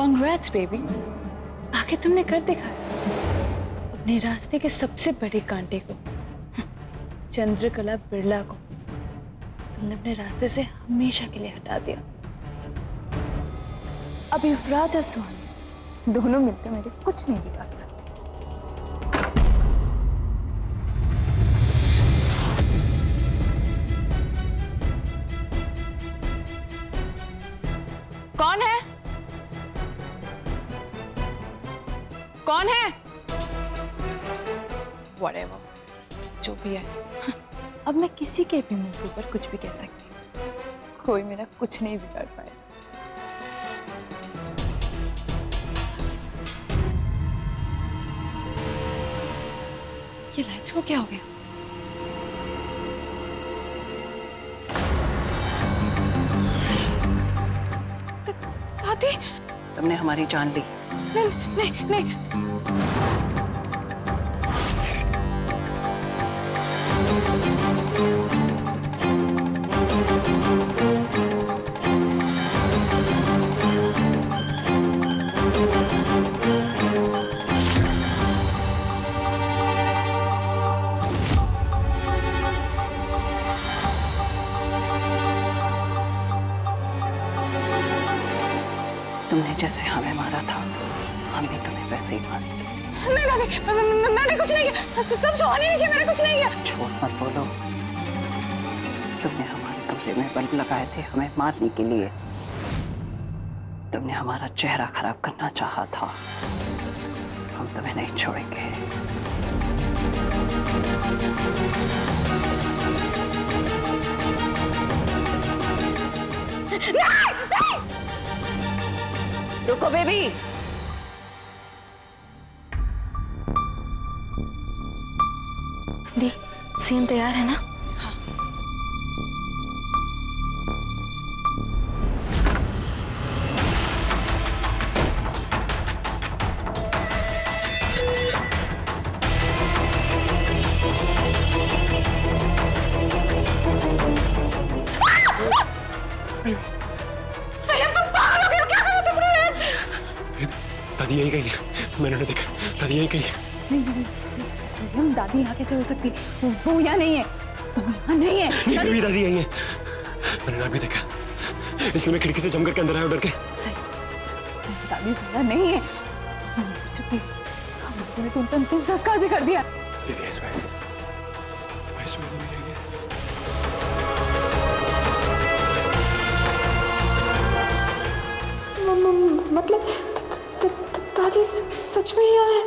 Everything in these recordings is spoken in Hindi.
Congrats बेबी, आखिर तुमने कर दिखाया अपने रास्ते के सबसे बड़े कांटे को, चंद्रकला बिरला को तुमने अपने रास्ते से हमेशा के लिए हटा दिया। अब युवराज और सोनी दोनों मिलकर मेरे कुछ नहीं बिगाड़ सकते। कौन है? कौन है? Whatever, जो भी है। अब मैं किसी के भी मुंह के ऊपर कुछ भी कह सकती हूँ, कोई मेरा कुछ नहीं बिगाड़ पाए। ये लाइट्स को क्या हो गया? दादी, तुमने हमारी जान ली। नहीं नहीं नहीं। तुमने जैसे हमें मारा था, हम भी तुम्हें वैसे ही मारेंगे। नहीं दादी, मैंने कुछ नहीं किया। सब सोनी ने किया, मैंने कुछ नहीं किया। झूठ मत बोलो। तुमने हमारे कमरे में बल्ब लगाए थे हमें मारने के लिए। तुमने हमारा चेहरा खराब करना चाहा था। हम तुम्हें नहीं छोड़ेंगे। नहीं! रुको बेबी। दी, सीन तैयार है ना? हाँ। दादी यही कही है, मैंने देखा। दादी यही कही है। नहीं, संयम, दादी यहाँ कैसे हो सकती है? वो यहाँ नहीं है, वो यहाँ नहीं है। नहीं बेबी, दादी यही है, मैंने ना भी देखा, इसलिए मैं खिड़की से जम करके अंदर आया डर के। सही, दादी जिंदा नहीं है, वो मर चुकी है। तुमने अंतिम संस्कार भी कर दिया। बेबी इसमें यही है। मतलब दादी सच में यहाँ है?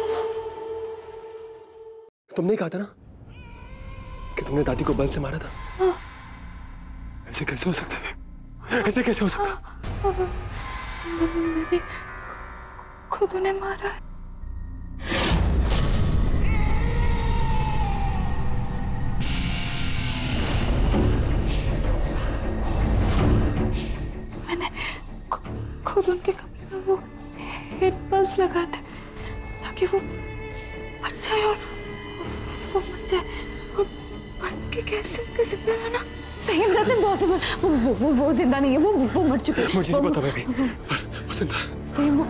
तुमने कहा था ना कि तुमने दादी को बल से मारा था। हाँ। ऐसे कैसे हो सकता है? ऐसे कैसे हो सकता? मैंने खुद उन्हें मारा है। मैंने खुद उनके कमरे में वो हेड बल्ब्स लगाए थे ताकि वो मर जाए और वो मर जाए और बन के कैसे जिंदा रहना। सही में दैट्स इम्पॉसिबल। वो जिंदा नहीं है, वो मर चुकी है। मुझे नहीं पता बेबी, पर वो जिंदा। सही वो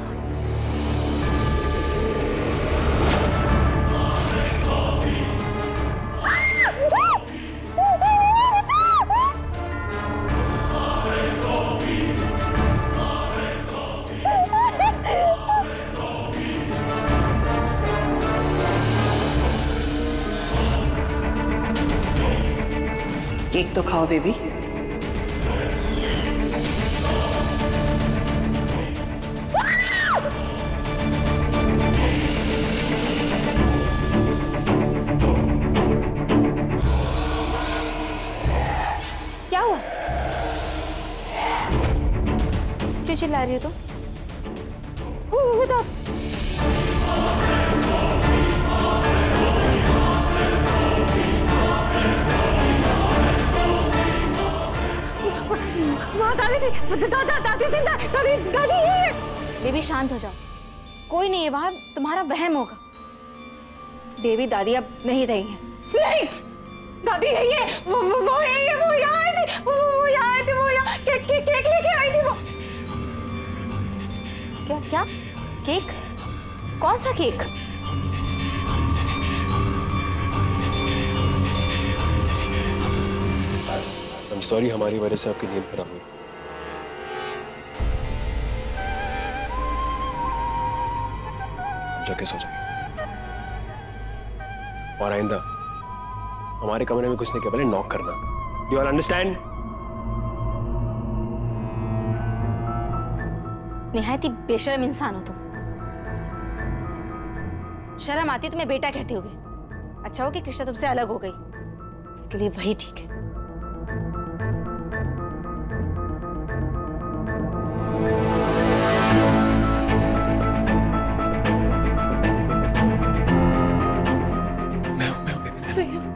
केक तो खाओ बेबी। क्या हुआ? क्यों चिल्ला रही हो तुम? बता। दादी जिंदा, दादी ये है। बेबी शांत हो जाओ, कोई नहीं है वहां, तुम्हारा वहम होगा। बेबी दादी अब नहीं रही है। नहीं, दादी यही है, वो यही है, वो यहाँ आई थी, वो यहाँ आई थी, वो यहाँ केक लेके आई थी वो। क्या क्या? केक? कौन सा केक? I'm sorry, हमारी वजह से आपकी नींद खराब हुई। जाके सो जाइए। और आइंदा हमारे कमरे में घुसने के पहले नॉक करना। Do you all understand? निहायत ही बेशर्म इंसान हो तुम। शर्म आती तुम्हें बेटा कहते हुए। अच्छा हो कि कृष्णा तुमसे अलग हो गई, इसके लिए वही ठीक है।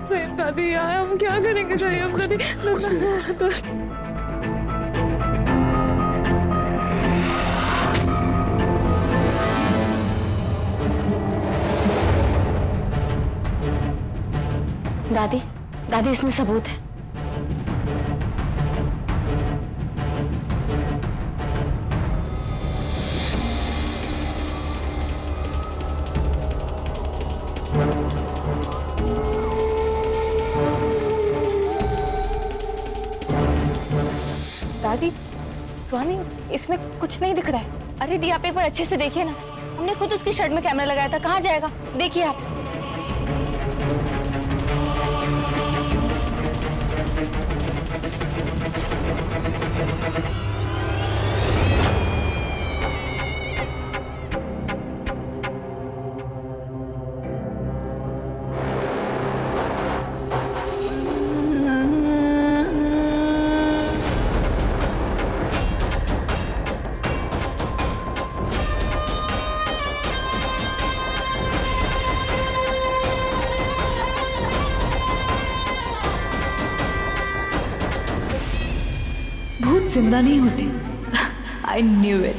सही दादी, यार हम क्या करेंगे? सही हम दादी दादी, दादी इसमें सबूत है। दादी, सुहानी, इसमें कुछ नहीं दिख रहा है। अरे दी, आप एक बार अच्छे से देखिए ना, हमने खुद उसकी शर्ट में कैमरा लगाया था, कहाँ जाएगा? देखिए आप। भूत जिंदा नहीं होते। I knew it.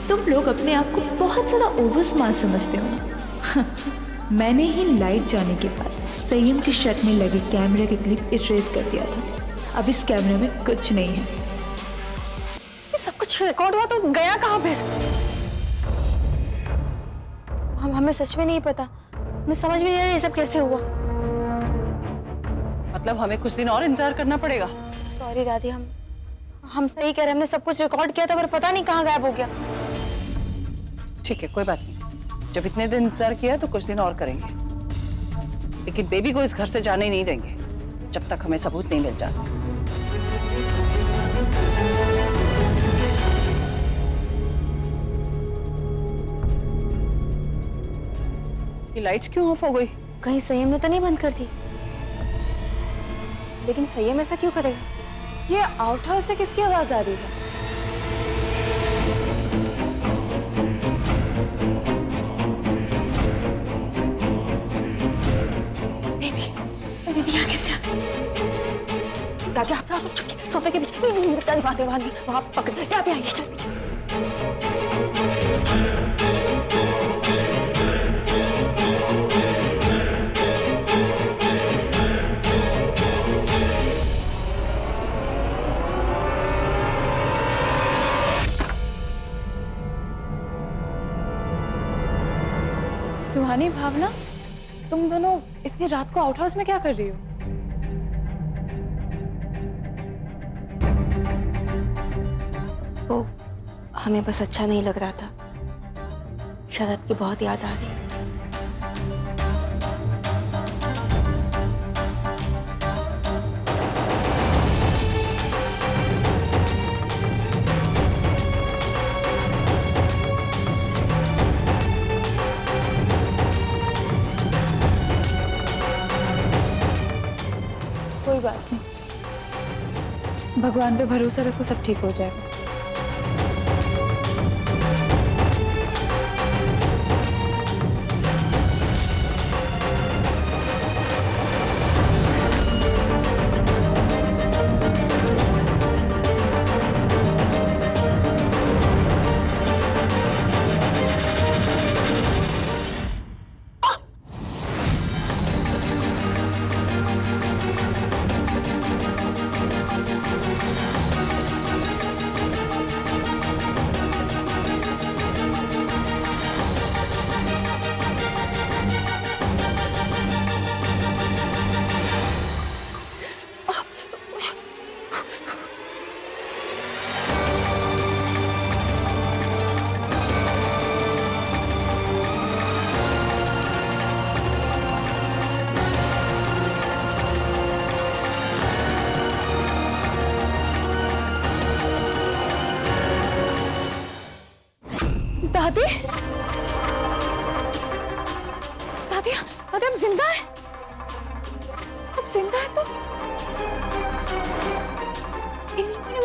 तुम लोग अपने आप को बहुत ज़्यादा ओवर स्मार्ट समझते हो। मैंने ही लाइट जाने के बाद संयम की शर्ट में लगे कैमरे की क्लिप इरेज कर दिया था। अब इस कैमरे में कुछ नहीं है। ये सब कुछ रिकॉर्ड हुआ तो गया कहाँ फिर? हमें सच में नहीं पता। हमें समझ में नहीं आ रहा ये सब कैसे हुआ। मतलब हमें कुछ दिन और इंतजार करना पड़ेगा? सॉरी दादी, हम सही कह रहे हैं। हमने सब कुछ रिकॉर्ड किया था पर पता नहीं कहाँ गायब हो गया। ठीक है, कोई बात नहीं। जब इतने दिन इंतजार किया तो कुछ दिन और करेंगे, लेकिन बेबी को इस घर से जाने नहीं देंगे जब तक हमें सबूत नहीं मिल जाता। ये लाइट्स क्यों ऑफ हो गई? कहीं संयम ने तो नहीं बंद कर दी? लेकिन संयम ऐसा क्यों करेगा? ये आउट हाउस से किसकी आवाज आ रही है? बेबी यहाँ कैसे आ गई? दादी आप सोफे के पीछे। नहीं दादी, वहां पकड़, यहाँ पे आइए, चल। सुहानी, भावना, तुम दोनों इतनी रात को आउट हाउस में क्या कर रही हो? वो हमें बस अच्छा नहीं लग रहा था। शरद की बहुत याद आ रही। कोई बात नहीं, भगवान पे भरोसा रखो, सब ठीक हो जाएगा।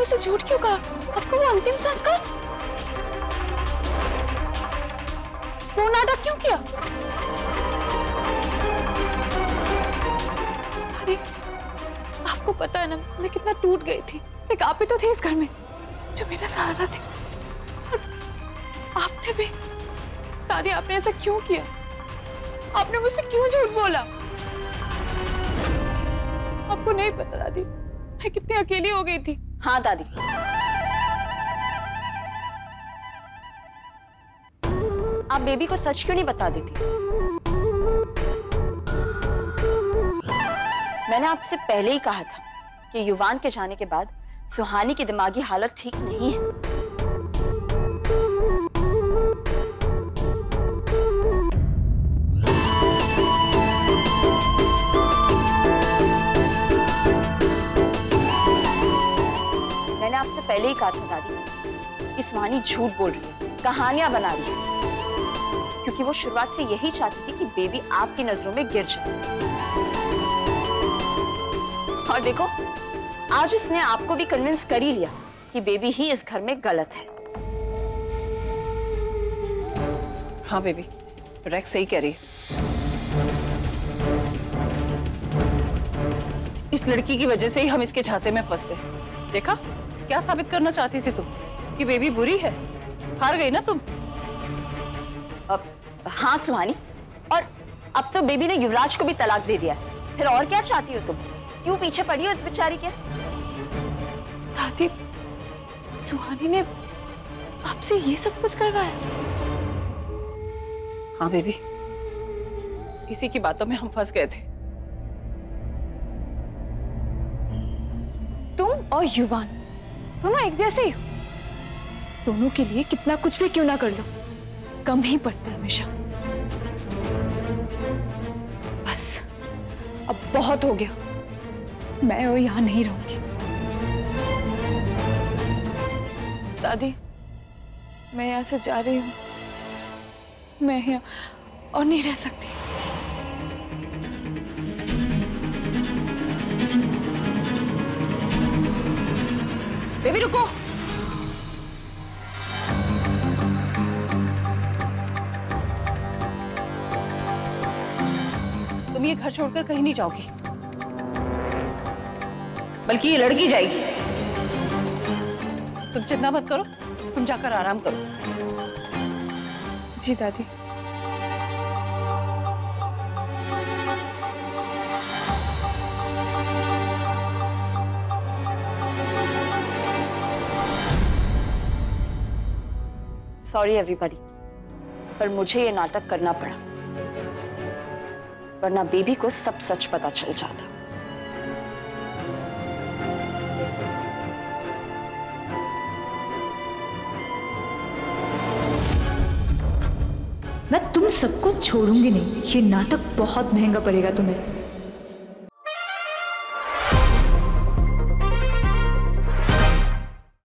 मुझसे झूठ क्यों कहा? आपको वो अंतिम संस्कार, वो नाटक क्यों किया? दादी, आपको पता है ना मैं कितना टूट गई थी। एक आप ही तो थे इस घर में जो मेरा सहारा थे, और आपने भी। दादी, आपने ऐसा क्यों किया? आपने मुझसे क्यों झूठ बोला? आपको नहीं पता दादी, मैं कितनी अकेली हो गई थी। हाँ दादी, आप बेबी को सच क्यों नहीं बता देती? मैंने आपसे पहले ही कहा था कि युवान के जाने के बाद सुहानी की दिमागी हालत ठीक नहीं है। मैंने आपसे पहले ही कहा था दादी कि सुहानी झूठ बोल रही है, कहानियां बना रही है, क्योंकि वो शुरुआत से यही चाहती थी कि बेबी आपकी नजरों में गिर जाए। और देखो, आज उसने आपको भी कन्विंस कर ही लिया कि बेबी ही इस घर में गलत है। हाँ बेबी, रेक्स सही कह रही है। इस लड़की की वजह से ही हम इसके झांसे में फंस गए। देखा, क्या साबित करना चाहती थी तुम? कि बेबी बुरी है? हार गई ना तुम। हाँ सुहानी, और अब तो बेबी ने युवराज को भी तलाक दे दिया है। फिर और क्या चाहती हो तुम? क्यों पीछे पड़ी हो इस बेचारी के? दादी, सुहानी ने आपसे ये सब कुछ करवाया? हाँ बेबी, इसी की बातों में हम फंस गए थे। तुम और युवान दोनों एक जैसे ही हो। दोनों के लिए कितना कुछ भी क्यों ना कर लो, कम ही पड़ता है हमेशा। बस अब बहुत हो गया, मैं और यहां नहीं रहूंगी। दादी, मैं यहां से जा रही हूं। मैं यहाँ और नहीं रह सकती। बेबी रुको। तुम ये घर छोड़कर कहीं नहीं जाओगी, बल्कि ये लड़की जाएगी। तुम चिंता मत करो, तुम जाकर आराम करो। जी दादी। सॉरी एवरीबॉडी, पर मुझे ये नाटक करना पड़ा, वरना बेबी को सब सच पता चल जाता। मैं तुम सबको छोड़ूंगी नहीं। ये नाटक बहुत महंगा पड़ेगा तुम्हें।